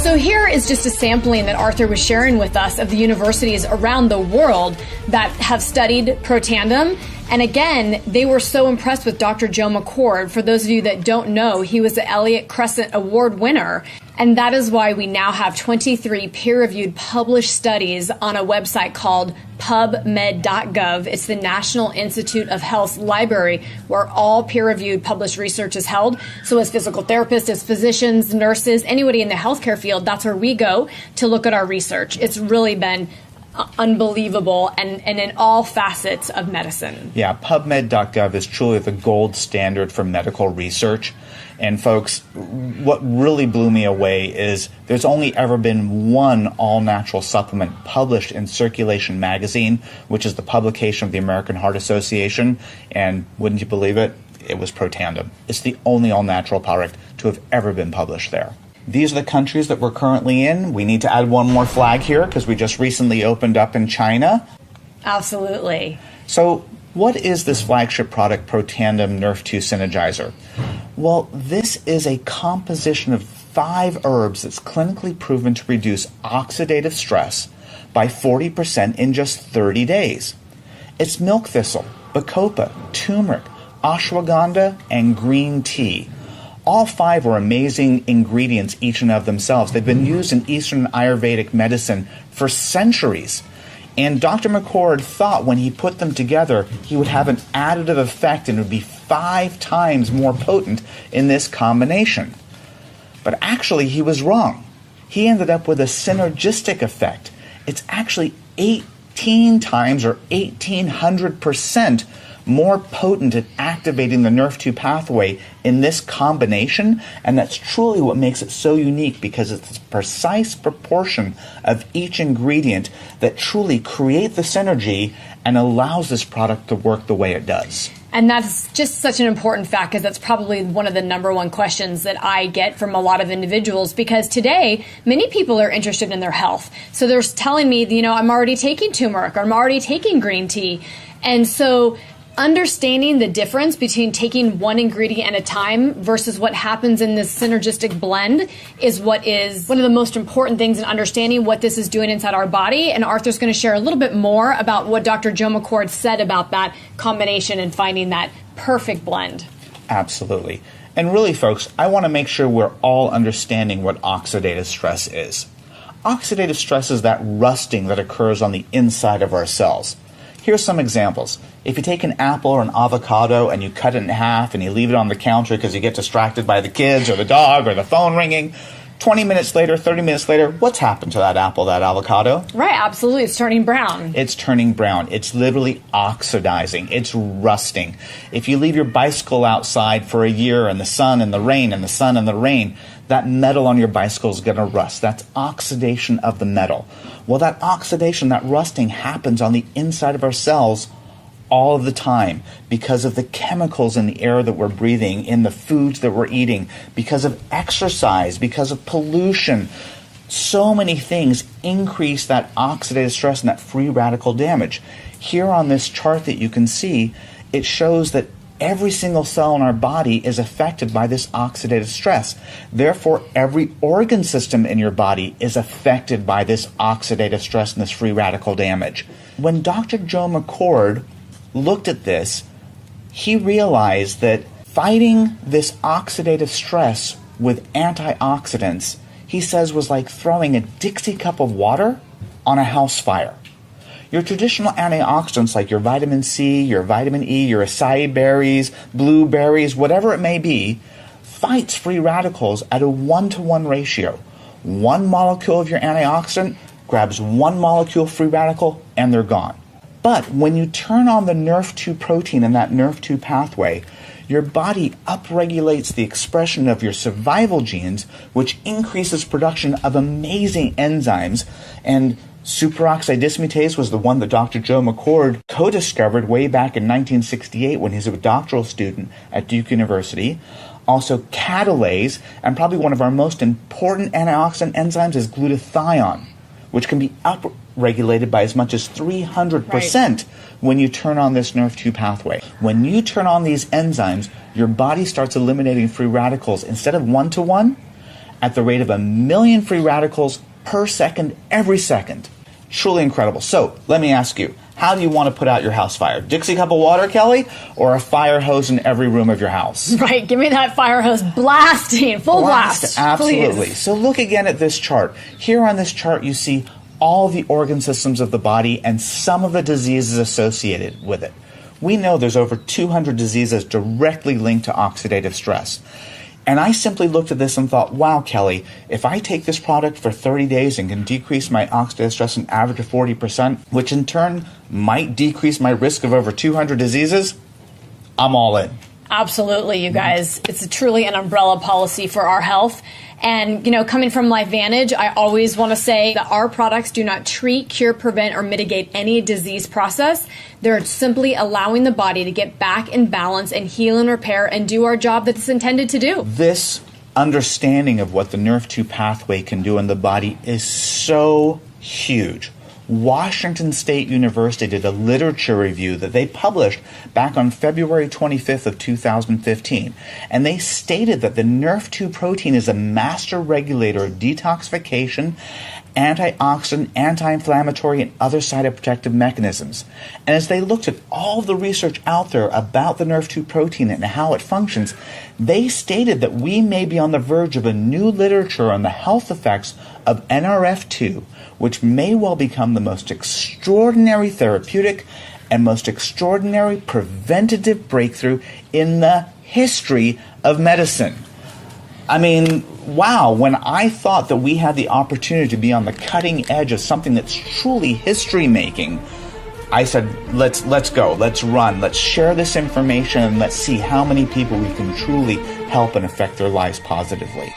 So here is just a sampling that Arthur was sharing with us of the universities around the world that have studied Protandim. And again, they were so impressed with Dr. Joe McCord. For those of you that don't know, he was the Elliott Crescent Award winner. And that is why we now have 23 peer-reviewed published studies on a website called pubmed.gov. It's the National Institute of Health's library where all peer-reviewed published research is held. So as physical therapists, as physicians, nurses, anybody in the healthcare field, that's where we go to look at our research. It's really been unbelievable and in all facets of medicine. Yeah, PubMed.gov is truly the gold standard for medical research. And folks, what really blew me away is there's only ever been one all-natural supplement published in Circulation Magazine, which is the publication of the American Heart Association. And wouldn't you believe it? It was Protandim. It's the only all-natural product to have ever been published there. These are the countries that we're currently in. We need to add one more flag here because we just recently opened up in China. Absolutely. So what is this flagship product, Protandim NRF2 Synergizer? Well, this is a composition of 5 herbs that's clinically proven to reduce oxidative stress by 40% in just 30 days. It's milk thistle, bacopa, turmeric, ashwagandha, and green tea. All 5 are amazing ingredients each and of themselves. They've been used in Eastern Ayurvedic medicine for centuries. And Dr. McCord thought when he put them together, he would have an additive effect and it would be 5 times more potent in this combination. But actually, he was wrong. He ended up with a synergistic effect. It's actually 18 times or 1,800% more potent at activating the NRF2 pathway in this combination, and that's truly what makes it so unique because it's the precise proportion of each ingredient that truly create the synergy and allows this product to work the way it does. And that's just such an important fact because that's probably one of the number one questions that I get from a lot of individuals because today, many people are interested in their health. So they're telling me, I'm already taking turmeric or I'm already taking green tea. And so understanding the difference between taking one ingredient at a time versus what happens in this synergistic blend is what is one of the most important things in understanding what this is doing inside our body. And Arthur's going to share a little bit more about what Dr. Joe McCord said about that combination and finding that perfect blend. Absolutely. And really, folks, I want to make sure we're all understanding what oxidative stress is. Oxidative stress is that rusting that occurs on the inside of our cells. Here's some examples. If you take an apple or an avocado and you cut it in half and you leave it on the counter because you get distracted by the kids or the dog or the phone ringing, 20 minutes later, 30 minutes later, what's happened to that apple, that avocado? Right, absolutely. It's turning brown. It's turning brown. It's literally oxidizing. It's rusting. If you leave your bicycle outside for a year in the sun and the rain and the sun and the rain, that metal on your bicycle is going to rust. That's oxidation of the metal. Well, that oxidation, that rusting happens on the inside of our cells all of the time because of the chemicals in the air that we're breathing, in the foods that we're eating, because of exercise, because of pollution. So many things increase that oxidative stress and that free radical damage. Here on this chart that you can see, it shows that every single cell in our body is affected by this oxidative stress. Therefore, every organ system in your body is affected by this oxidative stress and this free radical damage. When Dr. Joe McCord looked at this, he realized that fighting this oxidative stress with antioxidants, he says, was like throwing a Dixie cup of water on a house fire. Your traditional antioxidants like your vitamin C, your vitamin E, your acai berries, blueberries, whatever it may be, fights free radicals at a 1-to-1 ratio. One molecule of your antioxidant grabs one molecule free radical and they're gone. But when you turn on the NRF2 protein in that NRF2 pathway, your body upregulates the expression of your survival genes, which increases production of amazing enzymes. And superoxide dismutase was the one that Dr. Joe McCord co-discovered way back in 1968 when he was a doctoral student at Duke University. Also catalase, and probably one of our most important antioxidant enzymes is glutathione, which can be upregulated by as much as 300% when you turn on this NRF2 pathway. When you turn on these enzymes, your body starts eliminating free radicals instead of 1-to-1, at the rate of 1 million free radicals per second, every second. Truly incredible. So let me ask you, how do you want to put out your house fire? Dixie cup of water, Kelly, or a fire hose in every room of your house? Right, give me that fire hose blasting, full blast. Absolutely. Please. So look again at this chart. Here on this chart, you see all the organ systems of the body and some of the diseases associated with it. We know there's over 200 diseases directly linked to oxidative stress. And I simply looked at this and thought, wow, Kelly, if I take this product for 30 days and can decrease my oxidative stress an average of 40%, which in turn might decrease my risk of over 200 diseases, I'm all in. Absolutely, you guys. It's truly an umbrella policy for our health. And, you know, coming from LifeVantage, I always want to say that our products do not treat, cure, prevent, or mitigate any disease process. They're simply allowing the body to get back in balance and heal and repair and do our job that it's intended to do. This understanding of what the NRF2 pathway can do in the body is so huge. Washington State University did a literature review that they published back on February 25th of 2015, and they stated that the NRF2 protein is a master regulator of detoxification, antioxidant, anti-inflammatory, and other cytoprotective mechanisms. And as they looked at all the research out there about the NRF2 protein and how it functions, they stated that we may be on the verge of a new literature on the health effects of NRF2, which may well become the most extraordinary therapeutic and most extraordinary preventative breakthrough in the history of medicine. I mean, wow, when I thought that we had the opportunity to be on the cutting edge of something that's truly history-making, I said, let's go, let's run, let's share this information, and let's see how many people we can truly help and affect their lives positively.